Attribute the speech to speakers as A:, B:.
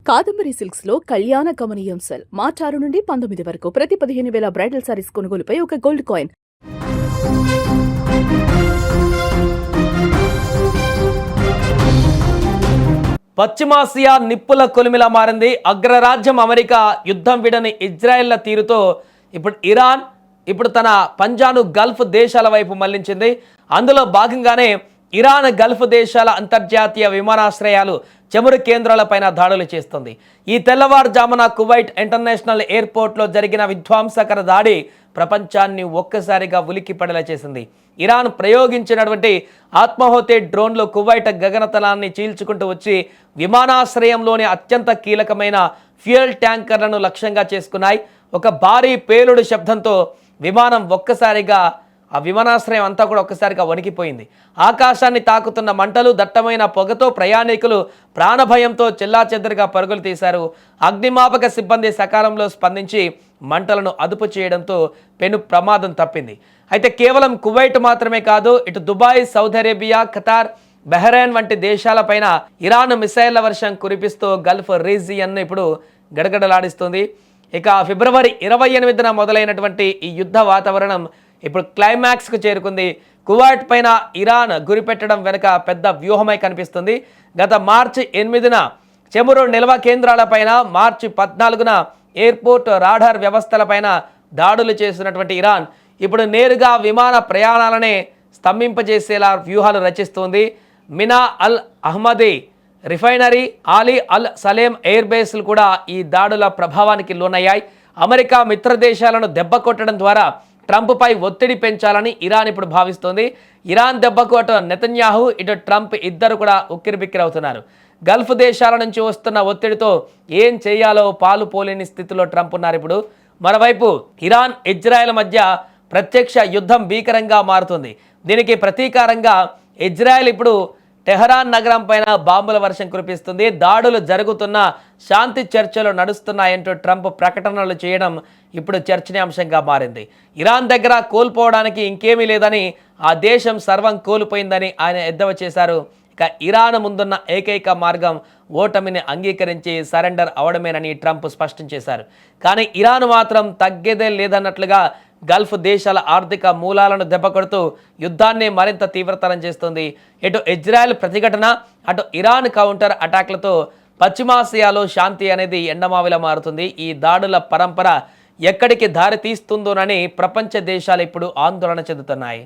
A: Kadambari silks లో కళ్యాణ గమనీయం cell మార్చి 6 నుండి 19 వరకు ప్రతి 15,000 బ్రైడల్ సారీస్ కొనుగోలుపై ఒక గోల్డ్ కాయిన్.
B: పశ్చిమాసియా నిప్పుల కొలిమిలా మారింది. అగ్రరాజ్యం అమెరికా యుద్ధం విడని ఇజ్రాయెల్ల తీరుతో ఇప్పుడు ఇరాన్ తన పంజాను గల్ఫ్ దేశాల వైపు మళ్లించింది. అందులో భాగంగానే ఇరాన్ గల్ఫ్ దేశాల అంతర్జాతీయ విమానాశ్రయాలు చమురు కేంద్రాలపైన దాడులు చేస్తుంది. ఈ తెల్లవారుజామున కువైట్ ఇంటర్నేషనల్ ఎయిర్పోర్ట్లో జరిగిన విధ్వంసకర దాడి ప్రపంచాన్ని ఒక్కసారిగా ఉలిక్కిపడేలా చేసింది. ఇరాన్ ప్రయోగించినటువంటి ఆత్మాహుతి డ్రోన్లు కువైట్ గగనతలాన్ని చీల్చుకుంటూ వచ్చి విమానాశ్రయంలోని అత్యంత కీలకమైన ఫ్యూయల్ ట్యాంకర్లను లక్ష్యంగా చేసుకున్నాయి. ఒక భారీ పేలుడు శబ్దంతో విమానం ఒక్కసారిగా ఆ విమానాశ్రయం అంతా కూడా ఒక్కసారిగా వణికిపోయింది. ఆకాశాన్ని తాకుతున్న మంటలు, దట్టమైన పొగతో ప్రయాణికులు ప్రాణభయంతో చెల్లాచెదరుగా పరుగులు తీశారు. అగ్నిమాపక సిబ్బంది సకాలంలో స్పందించి మంటలను అదుపు చేయడంతో పెను ప్రమాదం తప్పింది. అయితే కేవలం కువైట్ మాత్రమే కాదు, ఇటు Dubai, Saudi Arabia, Qatar, Bahrain వంటి దేశాలపైన ఇరాన్ మిసైళ్ల వర్షం కురిపిస్తూ గల్ఫ్ రీజియన్ను ఇప్పుడు గడగడలాడిస్తుంది. ఇక ఫిబ్రవరి 28న మొదలైనటువంటి ఈ యుద్ధ వాతావరణం ఇప్పుడు క్లైమాక్స్కు చేరుకుంది. కువైట్ పైన ఇరాన్ గురిపెట్టడం వెనుక పెద్ద వ్యూహమై కనిపిస్తుంది. గత మార్చి 8న చమురు నిల్వ కేంద్రాలపైన, మార్చి 14న ఎయిర్పోర్ట్ రాడార్ వ్యవస్థలపైన దాడులు చేసినటువంటి ఇరాన్ ఇప్పుడు నేరుగా విమాన ప్రయాణాలనే స్తంభింపజేసేలా వ్యూహాలు రచిస్తుంది. మినా అల్ అహ్మదీ రిఫైనరీ, ఆలీ అల్ సలేం ఎయిర్ బేస్లు కూడా ఈ దాడుల ప్రభావానికి లోనయ్యాయి. అమెరికా మిత్ర దేశాలను దెబ్బ కొట్టడం ద్వారా ట్రంప్పై ఒత్తిడి పెంచాలని ఇరాన్ ఇప్పుడు భావిస్తోంది. ఇరాన్ దెబ్బకు అటు నెతన్యాహు, ఇటు ట్రంప్ ఇద్దరు కూడా ఉక్కిరిబిక్కిరవుతున్నారు. గల్ఫ్ దేశాల నుంచి వస్తున్న ఒత్తిడితో ఏం చేయాలో పాలు పోలేని స్థితిలో ట్రంప్ ఉన్నారు. ఇప్పుడు మరోవైపు ఇరాన్, ఇజ్రాయెల్ మధ్య ప్రత్యక్ష యుద్ధం భీకరంగా మారుతుంది. దీనికి ప్రతీకారంగా ఇజ్రాయెల్ ఇప్పుడు టెహరాన్ నగరం పైన బాంబుల వర్షం కురిపిస్తుంది. దాడులు జరుగుతున్న, శాంతి చర్చలు నడుస్తున్నాయంటూ ట్రంప్ ప్రకటనలు చేయడం ఇప్పుడు చర్చనీయాంశంగా మారింది. ఇరాన్ దగ్గర కోల్పోవడానికి ఇంకేమీ లేదని, ఆ దేశం సర్వం కోల్పోయిందని ఆయన ఎద్దేవా చేశారు. ఇక ఇరాన్ ముందున్న ఏకైక మార్గం ఓటమిని అంగీకరించి సరెండర్ అవడమేనని ట్రంప్ స్పష్టం చేశారు. కానీ ఇరాన్ మాత్రం తగ్గేదే లేదన్నట్లుగా గల్ఫ్ దేశాల ఆర్థిక మూలాలను దెబ్బకొడుతూ యుద్ధాన్ని మరింత తీవ్రతరం చేస్తుంది. ఇటు ఇజ్రాయెల్ ప్రతిఘటన, అటు ఇరాన్ కౌంటర్ అటాక్లతో పశ్చిమాసియాలో శాంతి అనేది ఎండమావిలా మారుతుంది. ఈ దాడుల పరంపర ఎక్కడికి దారి తీస్తుందోనని ప్రపంచ దేశాలు ఇప్పుడు ఆందోళన చెందుతున్నాయి.